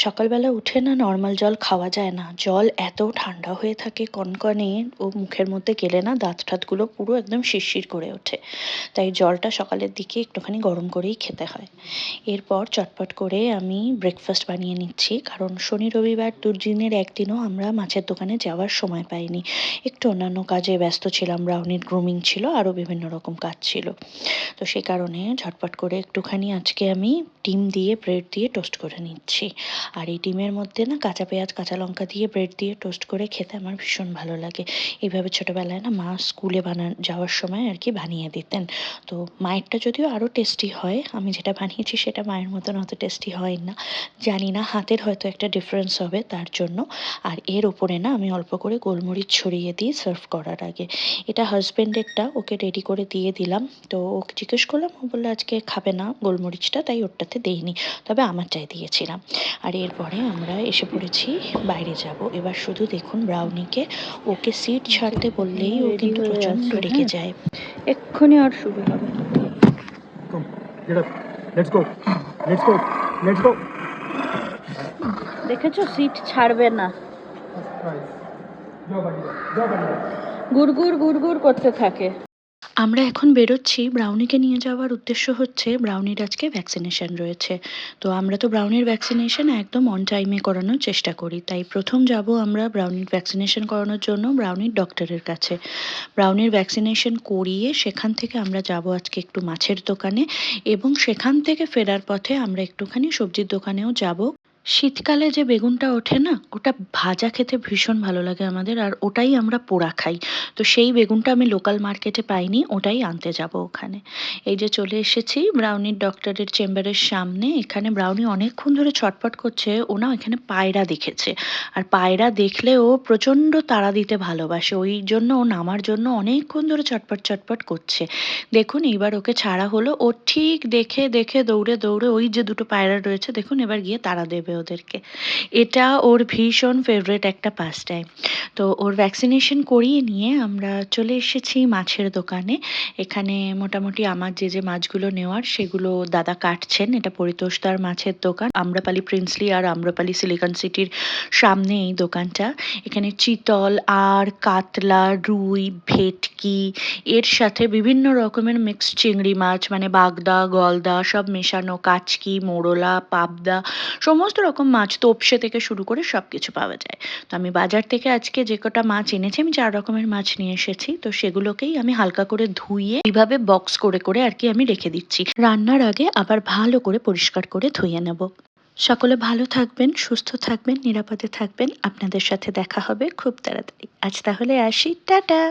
সকালবেলা উঠে না নর্মাল জল খাওয়া যায় না, জল এত ঠান্ডা হয়ে থাকে কনকনে, ও মুখের মধ্যে গেলে না দাঁত টাতগুলো পুরো একদম শিরশির করে ওঠে। তাই জলটা সকালের দিকে একটুখানি গরম করেই খেতে হয়। এরপর চটপট করে আমি ব্রেকফাস্ট বানিয়ে নিচ্ছি, কারণ শনি রবিবার দুদিনের একদিনও আমরা মাছের দোকানে যাওয়ার সময় পাইনি। একটু অন্যান্য কাজে ব্যস্ত ছিলাম, ব্রাউনির গ্রুমিং ছিল, আরও বিভিন্ন রকম কাজ ছিল। তো সেই কারণে ঝটপট করে একটুখানি আজকে আমি ডিম দিয়ে ব্রেড দিয়ে টোস্ট করে নিচ্ছি। আর এই ডিমের মধ্যে না কাঁচা পেঁয়াজ কাঁচা লঙ্কা দিয়ে ব্রেড দিয়ে টোস্ট করে খেতে আমার ভীষণ ভালো লাগে। এইভাবে ছোটোবেলায় না মা স্কুলে যাওয়ার সময় আর কি বানিয়ে দিতেন। তো মায়েরটা যদিও আরও টেস্টি হয়, আমি যেটা বানিয়েছি সেটা মায়ের মতন অত টেস্টি হয় না, জানি না, হাতের হয়তো একটা ডিফারেন্স হবে তার জন্য। আর এর ওপরে না আমি অল্প করে গোলমরিচ ছড়িয়ে দিই সার্ভ করার আগে। এটা হাজব্যান্ডেরটা, ওকে রেডি করে দিয়ে দিলাম। তো ওকে জিজ্ঞেস করলাম, ও বললো আজকে খাবে না গোলমরিচটা, তাই ওরটাতে দেইনি, তবে আমারটাই দিয়েছিলাম। আর এরপরে আমরা এসে পড়েছি বাইরে যাব। এবার শুধু দেখুন ব্রাউনিকে, ওকে সিট ছাড়তে বললেই ও রেডি কিন্তু হয়ে প্রচণ্ড আছে, রেগে হ্যাঁ যায়। এক্ষুনি আর শুরু হবে। Come, get up. Let's go. Let's go. Let's go. দেখেছো, সিট ছাড়বে না, Right. যাও বাড়ি যাও, যাও বাড়ি যাও। গুড়গুড় গুড়গুড় করতে থাকে। আমরা এখন বেরোচ্ছি, ব্রাউনিকে নিয়ে যাওয়ার উদ্দেশ্য হচ্ছে ব্রাউনির আজকে ভ্যাকসিনেশন রয়েছে। তো আমরা তো ব্রাউনির ভ্যাকসিনেশন একদম অন টাইমে করানোর চেষ্টা করি, তাই প্রথম যাব আমরা ব্রাউনির ভ্যাকসিনেশন করানোর জন্য ব্রাউনির ডক্টরের কাছে। ব্রাউনির ভ্যাকসিনেশন করিয়ে সেখান থেকে আমরা যাব আজকে একটু মাছের দোকানে, এবং সেখান থেকে ফেরার পথে আমরা একটুখানি সবজির দোকানেও যাব। শীতকালে যে বেগুনটা ওঠে না, ওটা ভাজা খেতে ভীষণ ভালো লাগে আমাদের, আর ওটাই আমরা পোড়া খাই। তো সেই বেগুনটা আমি লোকাল মার্কেটে পাইনি, ওটাই আনতে যাব ওখানে। এই যে চলে এসেছি ব্রাউনির ডক্টরের চেম্বারের সামনে। এখানে ব্রাউনি অনেকক্ষণ ধরে ছটপট করছে, ও না এখানে পায়রা দেখেছে, আর পায়রা দেখলে ও প্রচণ্ড তাড়া দিতে ভালোবাসে, ওই জন্য ও নামার জন্য অনেকক্ষণ ধরে চটপট চটপট করছে। দেখুন এইবার ওকে ছাড়া হলো, ও ঠিক দেখে দেখে দৌড়ে দৌড়ে ওই যে দুটো পায়রা রয়েছে দেখুন, এবার গিয়ে তাড়া দেবে ওদেরকে। এটা ওর ভীষণ ফেভারিট একটা পাস টাইম। তো ওর ভ্যাকসিনেশন করিয়ে নিয়ে আমরা চলে এসেছি মাছের দোকানে। এখানে মোটামুটি আমার যে যে মাছগুলো নেওয়ার সেগুলো দাদা কাটছেন। এটা পরিতোষদার মাছের দোকান, আম্রপালি প্রিন্সলি আর আম্রপালি সিলিকন সিটির সামনে এই দোকানটা। এখানে চিতল আর কাতলা, রুই, ভেটকি, এর সাথে বিভিন্ন রকমের মিক্সড চিংড়ি মাছ, মানে বাগদা গলদা সব মেশানো, কাচকি, মোরলা, পাবদা, সমস্ত রকম মাছ তোপসে থেকে শুরু করে সব কিছু পাওয়া যায়। তো আমি বাজার থেকে আজকে যে কটা মাছ এনেছি, আমি 4 রকমের মাছ নিয়ে এসেছি। তো সেগুলোকেই আমি হালকা করে ধুয়ে এইভাবে বক্স করে করে আর কি আমি রেখে দিচ্ছি, রান্নার আগে আবার ভালো করে পরিষ্কার করে ধুয়ে নেব। সকলে ভালো থাকবেন, সুস্থ থাকবেন, নিরাপদে থাকবেন। আপনাদের সাথে দেখা হবে খুব তাড়াতাড়ি। আজ তাহলে আসি, টাটা।